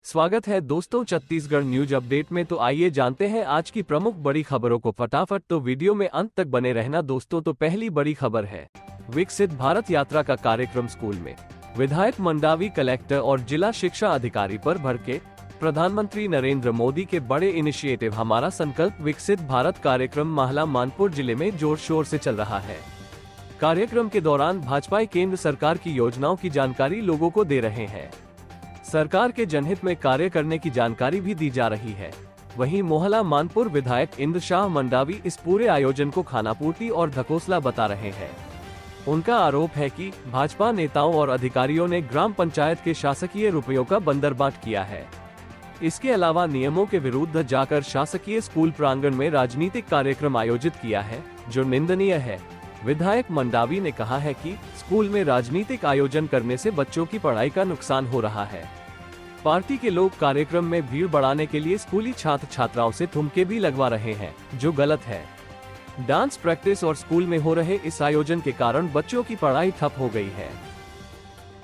स्वागत है दोस्तों छत्तीसगढ़ न्यूज अपडेट में। तो आइए जानते हैं आज की प्रमुख बड़ी खबरों को फटाफट। तो वीडियो में अंत तक बने रहना दोस्तों। तो पहली बड़ी खबर है, विकसित भारत यात्रा का कार्यक्रम स्कूल में। विधायक मंडावी कलेक्टर और जिला शिक्षा अधिकारी पर भड़के। प्रधानमंत्री नरेंद्र मोदी के बड़े इनिशिएटिव हमारा संकल्प विकसित भारत कार्यक्रम माहला मानपुर जिले में जोर शोर से चल रहा है। कार्यक्रम के दौरान भाजपा केंद्र सरकार की योजनाओं की जानकारी लोगों को दे रहे हैं। सरकार के जनहित में कार्य करने की जानकारी भी दी जा रही है। वहीं मोहला मानपुर विधायक इंद्र शाह मंडावी इस पूरे आयोजन को खानापूर्ति और ढकोसला बता रहे हैं। उनका आरोप है कि भाजपा नेताओं और अधिकारियों ने ग्राम पंचायत के शासकीय रुपयों का बंदरबाट किया है। इसके अलावा नियमों के विरुद्ध जाकर शासकीय स्कूल प्रांगण में राजनीतिक कार्यक्रम आयोजित किया है, जो निंदनीय है। विधायक मंडावी ने कहा है कि स्कूल में राजनीतिक आयोजन करने से बच्चों की पढ़ाई का नुकसान हो रहा है। पार्टी के लोग कार्यक्रम में भीड़ बढ़ाने के लिए स्कूली छात्र छात्राओं से थुमके भी लगवा रहे हैं, जो गलत है। डांस प्रैक्टिस और स्कूल में हो रहे इस आयोजन के कारण बच्चों की पढ़ाई ठप हो गई है।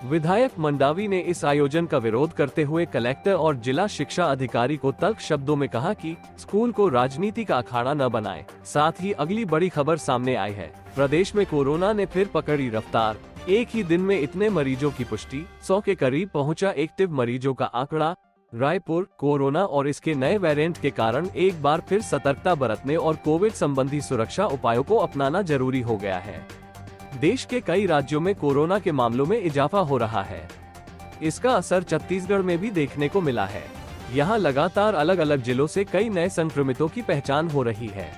विधायक मंडावी ने इस आयोजन का विरोध करते हुए कलेक्टर और जिला शिक्षा अधिकारी को तल्ख शब्दों में कहा कि स्कूल को राजनीति का अखाड़ा न बनाएं। साथ ही अगली बड़ी खबर सामने आई है, प्रदेश में कोरोना ने फिर पकड़ी रफ्तार। एक ही दिन में इतने मरीजों की पुष्टि, 100 के करीब पहुंचा एक्टिव मरीजों का आंकड़ा। रायपुर कोरोना और इसके नए वेरिएंट के कारण एक बार फिर सतर्कता बरतने और कोविड संबंधी सुरक्षा उपायों को अपनाना जरूरी हो गया है। देश के कई राज्यों में कोरोना के मामलों में इजाफा हो रहा है। इसका असर छत्तीसगढ़ में भी देखने को मिला है। यहाँ लगातार अलग अलग जिलों से कई नए संक्रमितों की पहचान हो रही है।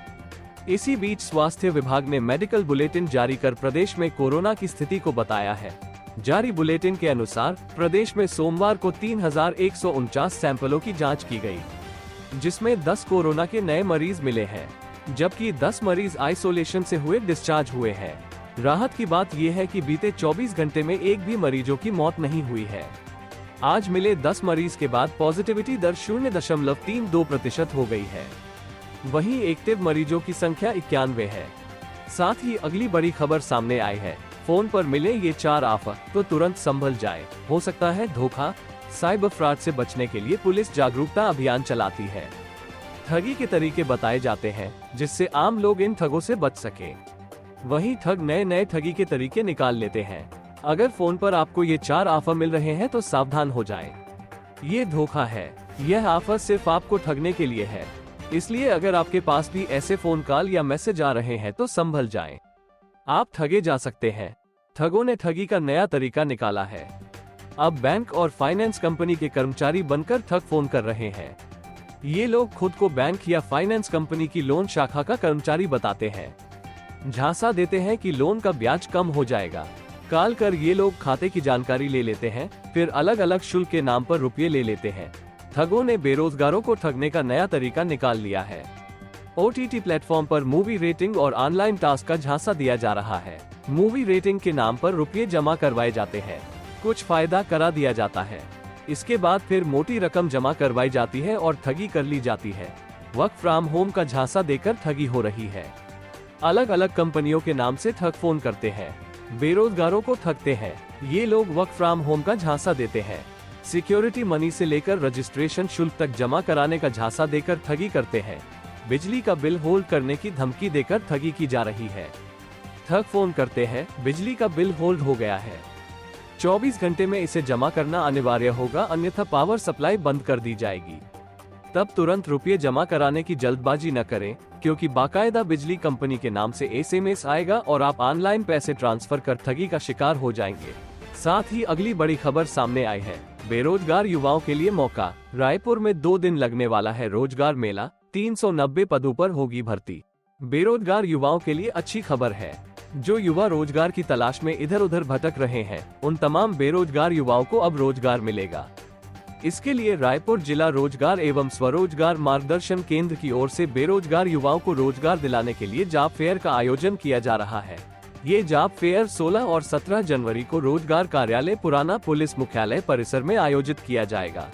इसी बीच स्वास्थ्य विभाग ने मेडिकल बुलेटिन जारी कर प्रदेश में कोरोना की स्थिति को बताया है। जारी बुलेटिन के अनुसार प्रदेश में सोमवार को 3149 सैंपलों की जांच की गई, जिसमें 10 कोरोना के नए मरीज मिले हैं, जबकि 10 मरीज आइसोलेशन से हुए डिस्चार्ज हुए हैं। राहत की बात यह है कि बीते 24 घंटे में एक भी मरीजों की मौत नहीं हुई है। आज मिले 10 मरीज के बाद पॉजिटिविटी दर 0.32% हो गई है। वहीं एक्टिव मरीजों की संख्या 91 है। साथ ही अगली बड़ी खबर सामने आई है, फोन पर मिले ये 4 ऑफर तो तुरंत संभल जाए, हो सकता है धोखा। साइबर फ्रॉड से बचने के लिए पुलिस जागरूकता अभियान चलाती है। ठगी के तरीके बताए जाते हैं, जिससे आम लोग इन ठगों से बच सके। वहीं ठग नए ठगी के तरीके निकाल लेते हैं। अगर फोन पर आपको ये 4 ऑफर मिल रहे हैं तो सावधान हो जाएं। ये धोखा है। यह ऑफर सिर्फ आपको ठगने के लिए है, इसलिए अगर आपके पास भी ऐसे फोन कॉल या मैसेज आ रहे हैं तो संभल जाएं। आप ठगे जा सकते हैं। ठगों ने ठगी का नया तरीका निकाला है। अब बैंक और फाइनेंस कंपनी के कर्मचारी बनकर ठग फोन कर रहे हैं। ये लोग खुद को बैंक या फाइनेंस कंपनी की लोन शाखा का कर्मचारी बताते हैं। झांसा देते हैं कि लोन का ब्याज कम हो जाएगा। कॉल कर ये लोग खाते की जानकारी ले लेते हैं, फिर अलग अलग शुल्क के नाम पर रुपये ले लेते हैं। ठगों ने बेरोजगारों को ठगने का नया तरीका निकाल लिया है। OTT प्लेटफॉर्म पर मूवी रेटिंग और ऑनलाइन टास्क का झांसा दिया जा रहा है। मूवी रेटिंग के नाम पर रुपये जमा करवाए जाते हैं, कुछ फायदा करा दिया जाता है। इसके बाद फिर मोटी रकम जमा करवाई जाती है और ठगी कर ली जाती है। वर्क फ्रॉम होम का झांसा देकर ठगी हो रही है। अलग अलग कंपनियों के नाम से ठग फोन करते हैं, बेरोजगारों को ठगते हैं। ये लोग वर्क फ्रॉम होम का झांसा देते हैं। सिक्योरिटी मनी से लेकर रजिस्ट्रेशन शुल्क तक जमा कराने का झांसा देकर ठगी करते हैं। बिजली का बिल होल्ड करने की धमकी देकर ठगी की जा रही है। ठग फोन करते हैं, बिजली का बिल होल्ड हो गया है, 24 घंटे में इसे जमा करना अनिवार्य होगा, अन्यथा पावर सप्लाई बंद कर दी जाएगी। तब तुरंत रुपये जमा कराने की जल्दबाजी न करें, क्योंकि बाकायदा बिजली कंपनी के नाम से SMS आएगा और आप ऑनलाइन पैसे ट्रांसफर कर ठगी का शिकार हो जाएंगे। साथ ही अगली बड़ी खबर सामने आई है, बेरोजगार युवाओं के लिए मौका। रायपुर में 2 दिन लगने वाला है रोजगार मेला, 390 पदों पर होगी भर्ती। बेरोजगार युवाओं के लिए अच्छी खबर है। जो युवा रोजगार की तलाश में इधर उधर भटक रहे हैं, उन तमाम बेरोजगार युवाओं को अब रोजगार मिलेगा। इसके लिए रायपुर जिला रोजगार एवं स्वरोजगार मार्गदर्शन केंद्र की ओर से बेरोजगार युवाओं को रोजगार दिलाने के लिए जॉब फेयर का आयोजन किया जा रहा है। ये जॉब फेयर 16 और 17 जनवरी को रोजगार कार्यालय पुराना पुलिस मुख्यालय परिसर में आयोजित किया जाएगा।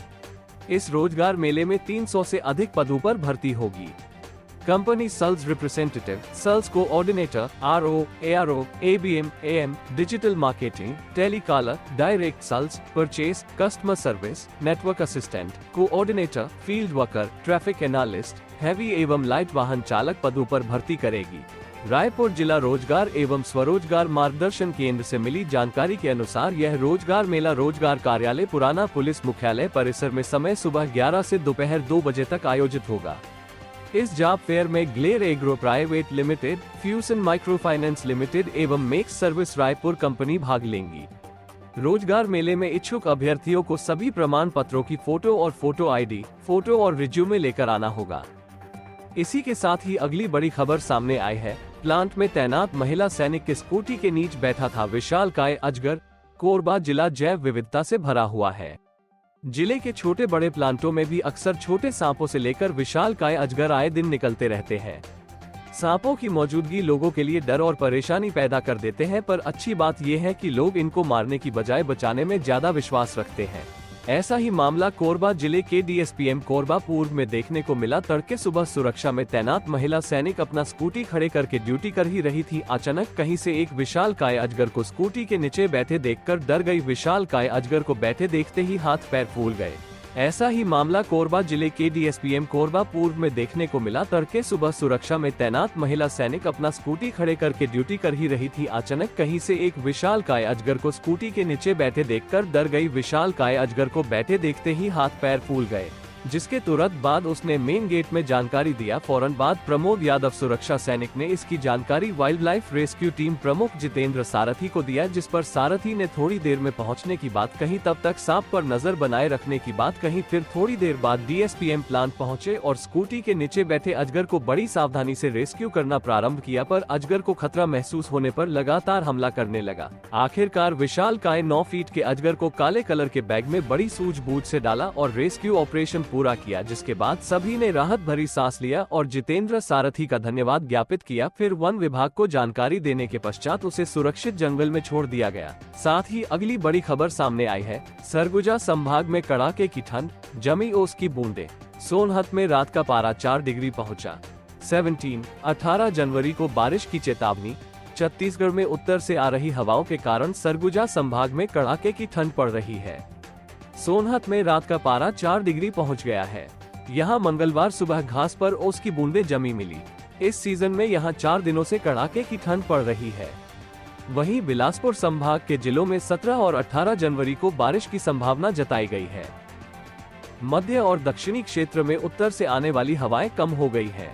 इस रोजगार मेले में 300 से अधिक पदों पर भर्ती होगी। Company sales representative, sales coordinator, RO, ARO, ABM, AM, digital marketing, telecaller, direct sales, purchase, customer service, network assistant, coordinator, field worker, traffic analyst, heavy एवं लाइट वाहन चालक पदों पर भर्ती करेगी। रायपुर जिला रोजगार एवं स्वरोजगार मार्गदर्शन केंद्र से मिली जानकारी के अनुसार यह रोजगार मेला रोजगार कार्यालय पुराना पुलिस मुख्यालय परिसर में समय सुबह 11 से दोपहर 2 बजे तक आयोजित होगा। इस जॉब फेयर में glare agro private limited, fusion micro finance limited एवं मेक्स सर्विस रायपुर कंपनी भाग लेंगी। रोजगार मेले में इच्छुक अभ्यर्थियों को सभी प्रमाण पत्रों की फोटो और फोटो ID, फोटो और रिज्यूमे लेकर आना होगा। इसी के साथ ही अगली बड़ी खबर सामने आई है। प्लांट में तैनात महिला सैनिक के स्कूटी के नीचे बैठा था विशालकाय अजगर। कोरबा जिला जैव विविधता से भरा हुआ है। जिले के छोटे बड़े प्लांटों में भी अक्सर छोटे सांपों से लेकर विशालकाय अजगर आए दिन निकलते रहते हैं। सांपों की मौजूदगी लोगों के लिए डर और परेशानी पैदा कर देते हैं, पर अच्छी बात यह है कि लोग इनको मारने की बजाय बचाने में ज्यादा विश्वास रखते हैं। ऐसा ही मामला कोरबा जिले के DSPM कोरबा पूर्व में देखने को मिला। तड़के सुबह सुरक्षा में तैनात महिला सैनिक अपना स्कूटी खड़े करके ड्यूटी कर ही रही थी। अचानक कहीं से एक विशालकाय अजगर को स्कूटी के नीचे बैठे देखकर डर गई। विशालकाय अजगर को बैठे देखते ही हाथ पैर फूल गए। ऐसा ही मामला कोरबा जिले के DSPM कोरबा पूर्व में देखने को मिला। तड़के सुबह सुरक्षा में तैनात महिला सैनिक अपना स्कूटी खड़े करके ड्यूटी कर ही रही थी। अचानक कहीं से एक विशालकाय अजगर को स्कूटी के नीचे बैठे देखकर डर गई। विशालकाय अजगर को बैठे देखते ही हाथ पैर फूल गए, जिसके तुरंत बाद उसने मेन गेट में जानकारी दिया। फौरन बाद प्रमोद यादव सुरक्षा सैनिक ने इसकी जानकारी वाइल्ड लाइफ रेस्क्यू टीम प्रमुख जितेंद्र सारथी को दिया, जिस पर सारथी ने थोड़ी देर में पहुंचने की बात कही। तब तक सांप पर नजर बनाए रखने की बात कही। फिर थोड़ी देर बाद DSPM प्लांट पहुंचे और स्कूटी के नीचे बैठे अजगर को बड़ी सावधानी से रेस्क्यू करना प्रारंभ किया, पर अजगर को खतरा महसूस होने पर लगातार हमला करने लगा। आखिरकार विशालकाय 9 फीट के अजगर को काले कलर के बैग में बड़ी सूझबूझ से डाला और रेस्क्यू ऑपरेशन पूरा किया, जिसके बाद सभी ने राहत भरी सांस लिया और जितेंद्र सारथी का धन्यवाद ज्ञापित किया। फिर वन विभाग को जानकारी देने के पश्चात उसे सुरक्षित जंगल में छोड़ दिया गया। साथ ही अगली बड़ी खबर सामने आई है। सरगुजा संभाग में कड़ाके की ठंड, जमी ओस की बूंदे। सोनहत में रात का पारा 4 डिग्री पहुंचा। 18 जनवरी को बारिश की चेतावनी। छत्तीसगढ़ में उत्तर से आ रही हवाओं के कारण सरगुजा संभाग में कड़ाके की ठंड पड़ रही है। सोनहत में रात का पारा 4 डिग्री पहुंच गया है। यहां मंगलवार सुबह घास पर ओस की बूंदें जमी मिली। इस सीजन में यहां 4 दिनों से कड़ाके की ठंड पड़ रही है। वहीं बिलासपुर संभाग के जिलों में 17 और 18 जनवरी को बारिश की संभावना जताई गई है। मध्य और दक्षिणी क्षेत्र में उत्तर से आने वाली हवाएं कम हो गई है,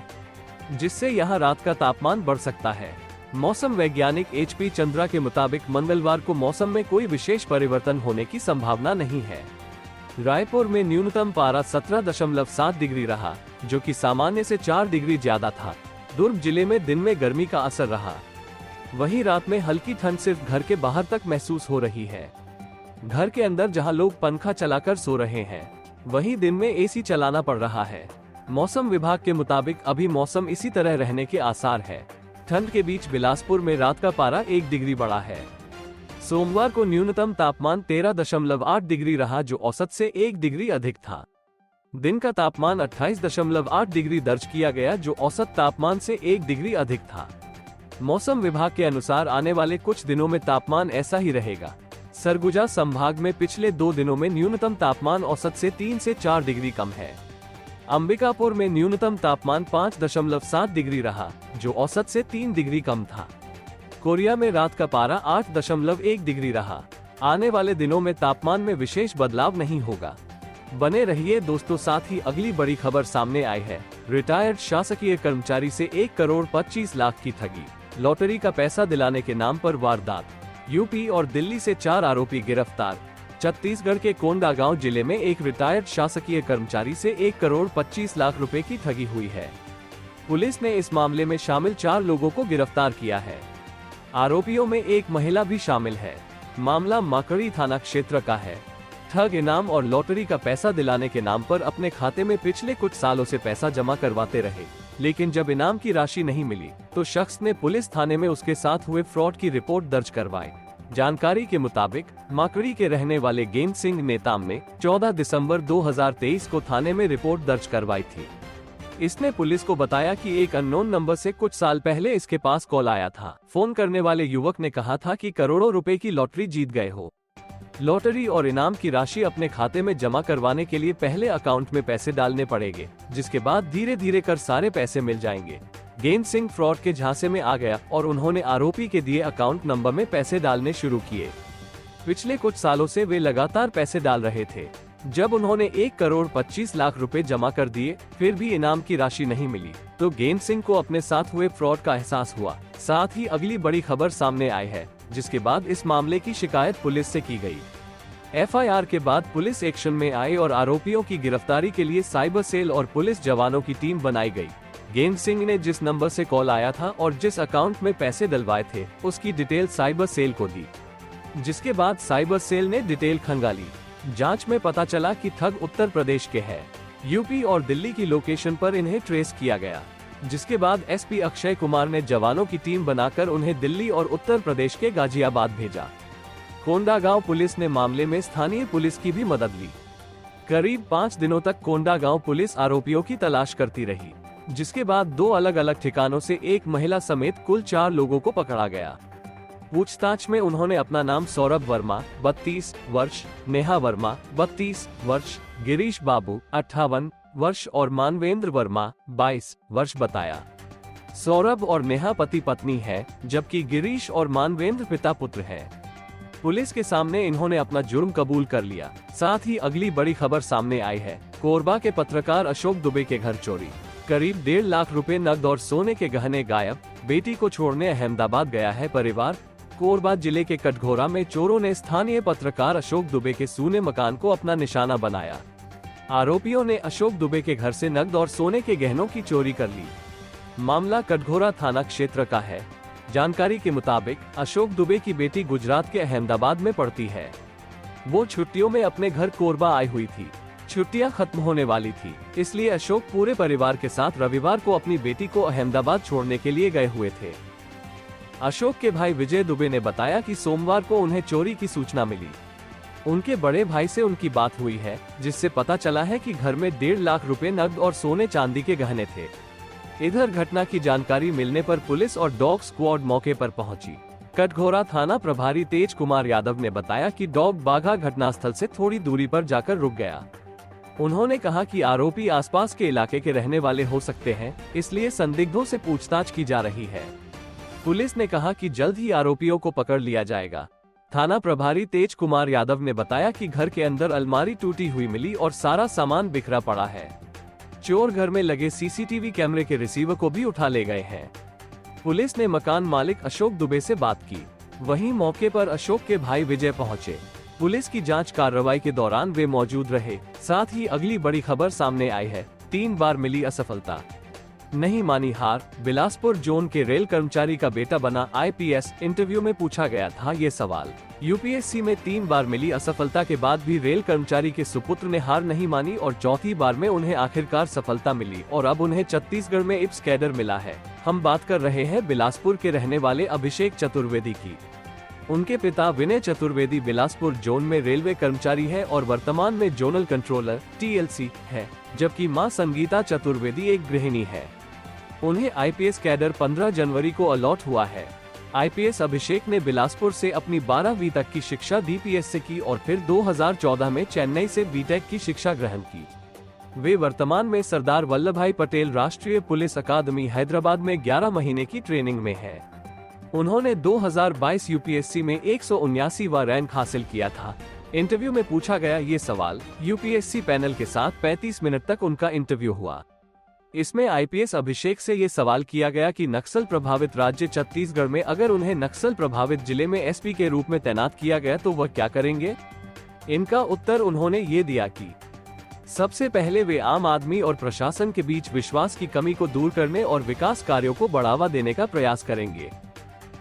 जिससे यहां रात का तापमान बढ़ सकता है। मौसम वैज्ञानिक HP चंद्रा के मुताबिक मंगलवार को मौसम में कोई विशेष परिवर्तन होने की संभावना नहीं है। रायपुर में न्यूनतम पारा 17.7 डिग्री रहा, जो कि सामान्य से 4 डिग्री ज्यादा था। दुर्ग जिले में दिन में गर्मी का असर रहा, वहीं रात में हल्की ठंड सिर्फ घर के बाहर तक महसूस हो रही है। घर के अंदर जहां लोग पंखा चलाकर सो रहे हैं, वहीं दिन में AC चलाना पड़ रहा है। मौसम विभाग के मुताबिक अभी मौसम इसी तरह रहने के आसार है। ठंड के बीच बिलासपुर में रात का पारा 1 डिग्री बढ़ा है। सोमवार को न्यूनतम तापमान 13.8 डिग्री रहा, जो औसत से 1 डिग्री अधिक था। दिन का तापमान 28.8 डिग्री दर्ज किया गया, जो औसत तापमान से 1 डिग्री अधिक था। मौसम विभाग के अनुसार आने वाले कुछ दिनों में तापमान ऐसा ही रहेगा। सरगुजा संभाग में पिछले 2 दिनों में न्यूनतम तापमान औसत से 3 से 4 डिग्री कम है। अंबिकापुर में न्यूनतम तापमान 5.7 डिग्री रहा, जो औसत से 3 डिग्री कम था। कोरिया में रात का पारा 8.1 डिग्री रहा। आने वाले दिनों में तापमान में विशेष बदलाव नहीं होगा। बने रहिए दोस्तों। साथ ही अगली बड़ी खबर सामने आई है। रिटायर्ड शासकीय कर्मचारी से 1 करोड़ 25 लाख की ठगी, लॉटरी का पैसा दिलाने के नाम पर वारदात। यूपी और दिल्ली से 4 आरोपी गिरफ्तार। छत्तीसगढ़ के कोंडागांव जिले में एक रिटायर्ड शासकीय कर्मचारी से 1 करोड़ 25 लाख रुपए की ठगी हुई है। पुलिस ने इस मामले में शामिल 4 लोगों को गिरफ्तार किया है। आरोपियों में एक महिला भी शामिल है। मामला माकड़ी थाना क्षेत्र का है। ठग इनाम और लॉटरी का पैसा दिलाने के नाम पर अपने खाते में पिछले कुछ सालों से पैसा जमा करवाते रहे, लेकिन जब इनाम की राशि नहीं मिली तो शख्स ने पुलिस थाने में उसके साथ हुए फ्रॉड की रिपोर्ट दर्ज करवाई। जानकारी के मुताबिक माकड़ी के रहने वाले गेंद सिंह नेताम ने 14 दिसंबर 2023 को थाने में रिपोर्ट दर्ज करवाई थी। इसने पुलिस को बताया कि एक अननोन नंबर से कुछ साल पहले इसके पास कॉल आया था। फोन करने वाले युवक ने कहा था कि करोड़ों रुपए की लॉटरी जीत गए हो। लॉटरी और इनाम की राशि अपने खाते में जमा करवाने के लिए पहले अकाउंट में पैसे डालने पड़ेंगे, जिसके बाद धीरे धीरे कर सारे पैसे मिल जाएंगे। गेंद सिंह फ्रॉड के झांसे में आ गया और उन्होंने आरोपी के दिए अकाउंट नंबर में पैसे डालने शुरू किए। पिछले कुछ सालों से वे लगातार पैसे डाल रहे थे। जब उन्होंने 1,25,00,000 रुपए जमा कर दिए, फिर भी इनाम की राशि नहीं मिली, तो गेंद सिंह को अपने साथ हुए फ्रॉड का एहसास हुआ। साथ ही अगली बड़ी खबर सामने आई है, जिसके बाद इस मामले की शिकायत पुलिस से की गई। एफआईआर के बाद पुलिस एक्शन में आई और आरोपियों की गिरफ्तारी के लिए साइबर सेल और पुलिस जवानों की टीम बनाई गई। गेंद सिंह ने जिस नंबर से कॉल आया था और जिस अकाउंट में पैसे डलवाए थे, उसकी डिटेल साइबर सेल को दी, जिसके बाद साइबर सेल ने डिटेल खंगाली। जांच में पता चला कि ठग उत्तर प्रदेश के हैं। यूपी और दिल्ली की लोकेशन पर इन्हें ट्रेस किया गया, जिसके बाद एसपी अक्षय कुमार ने जवानों की टीम बनाकर उन्हें दिल्ली और उत्तर प्रदेश के गाजियाबाद भेजा। कोंडागांव पुलिस ने मामले में स्थानीय पुलिस की भी मदद ली। करीब 5 दिनों तक कोंडागांव पुलिस आरोपियों की तलाश करती रही, जिसके बाद 2 अलग अलग ठिकानों से एक महिला समेत कुल 4 लोगों को पकड़ा गया। पूछताछ में उन्होंने अपना नाम सौरभ वर्मा 32 वर्ष, नेहा वर्मा 32 वर्ष, गिरीश बाबू 58 वर्ष और मानवेंद्र वर्मा 22 वर्ष बताया। सौरभ और नेहा पति पत्नी है, जबकि गिरीश और मानवेंद्र पिता पुत्र हैं। पुलिस के सामने इन्होंने अपना जुर्म कबूल कर लिया। साथ ही अगली बड़ी खबर सामने आई है। कोरबा के पत्रकार अशोक दुबे के घर चोरी, करीब 1.5 लाख रुपए नकद और सोने के गहने गायब। बेटी को छोड़ने अहमदाबाद गया है परिवार। कोरबा जिले के कटघोरा में चोरों ने स्थानीय पत्रकार अशोक दुबे के सूने मकान को अपना निशाना बनाया। आरोपियों ने अशोक दुबे के घर से नकद और सोने के गहनों की चोरी कर ली। मामला कटघोरा थाना क्षेत्र का है। जानकारी के मुताबिक अशोक दुबे की बेटी गुजरात के अहमदाबाद में पढ़ती है। वो छुट्टियों में अपने घर कोरबा आई हुई थी। छुट्टियां खत्म होने वाली थी, इसलिए अशोक पूरे परिवार के साथ रविवार को अपनी बेटी को अहमदाबाद छोड़ने के लिए गए हुए थे। अशोक के भाई विजय दुबे ने बताया कि सोमवार को उन्हें चोरी की सूचना मिली। उनके बड़े भाई से उनकी बात हुई है, जिससे पता चला है कि घर में 1.5 लाख रुपए नकद और सोने चांदी के गहने थे। इधर घटना की जानकारी मिलने पर पुलिस और डॉग स्क्वाड मौके पर पहुंची। कटघोरा थाना प्रभारी तेज कुमार यादव ने बताया कि डॉग बाघा घटनास्थल से थोड़ी दूरी पर जाकर रुक गया। उन्होंने कहा कि आरोपी आसपास के इलाके के रहने वाले हो सकते हैं, इसलिए संदिग्धों से पूछताछ की जा रही है। पुलिस ने कहा कि जल्द ही आरोपियों को पकड़ लिया जाएगा। थाना प्रभारी तेज कुमार यादव ने बताया कि घर के अंदर अलमारी टूटी हुई मिली और सारा सामान बिखरा पड़ा है। चोर घर में लगे सीसीटीवी कैमरे के रिसीवर को भी उठा ले गए हैं। पुलिस ने मकान मालिक अशोक दुबे से बात की। वहीं मौके पर अशोक के भाई विजय पहुंचे। पुलिस की जांच कार्रवाई के दौरान वे मौजूद रहे। साथ ही अगली बड़ी खबर सामने आई है। 3 बार मिली असफलता, नहीं मानी हार। बिलासपुर जोन के रेल कर्मचारी का बेटा बना आईपीएस। इंटरव्यू में पूछा गया था ये सवाल। यूपीएससी में 3 बार मिली असफलता के बाद भी रेल कर्मचारी के सुपुत्र ने हार नहीं मानी और चौथी बार में उन्हें आखिरकार सफलता मिली और अब उन्हें छत्तीसगढ़ में इप्स कैडर मिला है। हम बात कर रहे हैं बिलासपुर के रहने वाले अभिषेक चतुर्वेदी की। उनके पिता विनय चतुर्वेदी बिलासपुर जोन में रेलवे कर्मचारी है और वर्तमान में जोनल कंट्रोलर टीएलसी है, जबकि मां संगीता चतुर्वेदी एक गृहिणी है। उन्हें आईपीएस कैडर 15 जनवरी को अलॉट हुआ है। आईपीएस अभिषेक ने बिलासपुर से अपनी 12वीं तक की शिक्षा डीपीएस से की और फिर 2014 में चेन्नई से बीटेक की शिक्षा ग्रहण की। वे वर्तमान में सरदार वल्लभभाई पटेल राष्ट्रीय पुलिस अकादमी हैदराबाद में 11 महीने की ट्रेनिंग में है। उन्होंने 2022 यूपीएससी में 179वां रैंक हासिल किया था। इंटरव्यू में पूछा गया ये सवाल। यूपीएससी पैनल के साथ 35 मिनट तक उनका इंटरव्यू हुआ। इसमें आईपीएस अभिषेक से ये सवाल किया गया कि नक्सल प्रभावित राज्य छत्तीसगढ़ में अगर उन्हें नक्सल प्रभावित जिले में एसपी के रूप में तैनात किया गया तो वह क्या करेंगे। इनका उत्तर उन्होंने ये दिया कि सबसे पहले वे आम आदमी और प्रशासन के बीच विश्वास की कमी को दूर करने और विकास कार्यों को बढ़ावा देने का प्रयास करेंगे,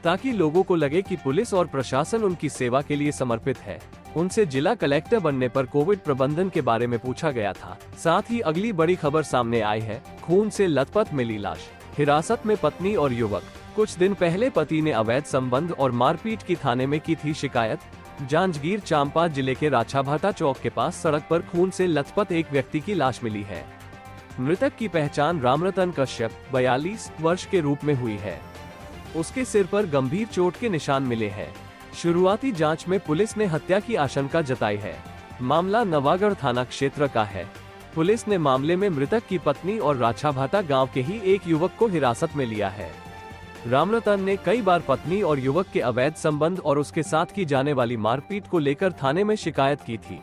ताकि लोगों को लगे कि पुलिस और प्रशासन उनकी सेवा के लिए समर्पित है। उनसे जिला कलेक्टर बनने पर कोविड प्रबंधन के बारे में पूछा गया था। साथ ही अगली बड़ी खबर सामने आई है। खून से लथपथ मिली लाश, हिरासत में पत्नी और युवक। कुछ दिन पहले पति ने अवैध संबंध और मारपीट की थाने में की थी शिकायत। जांजगीर चांपा जिले के राछाभाटा चौक के पास सड़क पर खून से लथपथ एक व्यक्ति की लाश मिली है। मृतक की पहचान रामरतन कश्यप 42 वर्ष के रूप में हुई है। उसके सिर पर गंभीर चोट के निशान मिले हैं। शुरुआती जांच में पुलिस ने हत्या की आशंका जताई है। मामला नवागढ़ थाना क्षेत्र का है। पुलिस ने मामले में मृतक की पत्नी और राछाभाटा गांव के ही एक युवक को हिरासत में लिया है। रामरतन ने कई बार पत्नी और युवक के अवैध संबंध और उसके साथ की जाने वाली मारपीट को लेकर थाने में शिकायत की थी।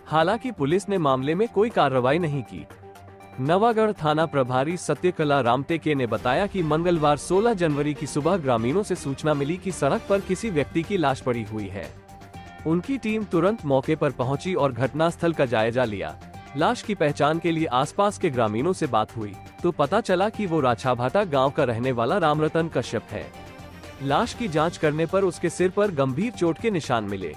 हालांकि पुलिस ने मामले में कोई कार्रवाई नहीं की। नवागढ़ थाना प्रभारी सत्यकला रामटेके ने बताया कि मंगलवार 16 जनवरी की सुबह ग्रामीणों से सूचना मिली कि सड़क पर किसी व्यक्ति की लाश पड़ी हुई है। उनकी टीम तुरंत मौके पर पहुंची और घटनास्थल का जायजा लिया। लाश की पहचान के लिए आसपास के ग्रामीणों से बात हुई तो पता चला कि वो राछाभाटा गांव का रहने वाला रामरतन कश्यप है। लाश की जांच करने पर उसके सिर पर गंभीर चोट के निशान मिले।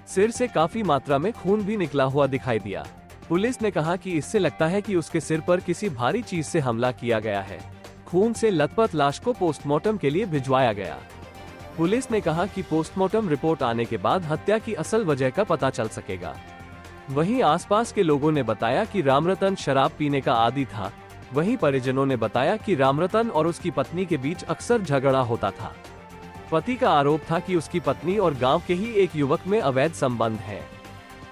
सिर से काफी मात्रा में खून भी निकला हुआ दिखाई दिया। पुलिस ने कहा कि इससे लगता है कि उसके सिर पर किसी भारी चीज से हमला किया गया है। खून से लथपथ लाश को पोस्टमार्टम के लिए भिजवाया गया। पुलिस ने कहा कि पोस्टमार्टम रिपोर्ट आने के बाद हत्या की असल वजह का पता चल सकेगा। वहीं आसपास के लोगों ने बताया कि रामरतन शराब पीने का आदी था। वहीं परिजनों ने बताया कि रामरतन और उसकी पत्नी के बीच अक्सर झगड़ा होता था। पति का आरोप था कि उसकी पत्नी और गांव के ही एक युवक में अवैध संबंध है।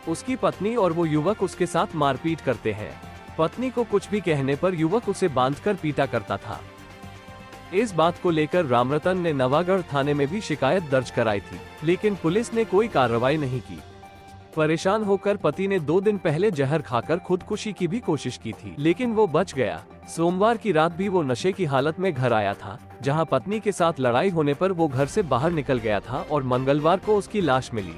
उसकी पत्नी और वो युवक उसके साथ मारपीट करते हैं। पत्नी को कुछ भी कहने पर युवक उसे बांधकर पीटा करता था। इस बात को लेकर रामरतन ने नवागढ़ थाने में भी शिकायत दर्ज कराई थी, लेकिन पुलिस ने कोई कार्रवाई नहीं की। परेशान होकर पति ने 2 दिन पहले जहर खाकर खुदकुशी की भी कोशिश की थी, लेकिन वो बच गया। सोमवार की रात भी वो नशे की हालत में घर आया था, जहां पत्नी के साथ लड़ाई होने पर वो घर से बाहर निकल गया था और मंगलवार को उसकी लाश मिली।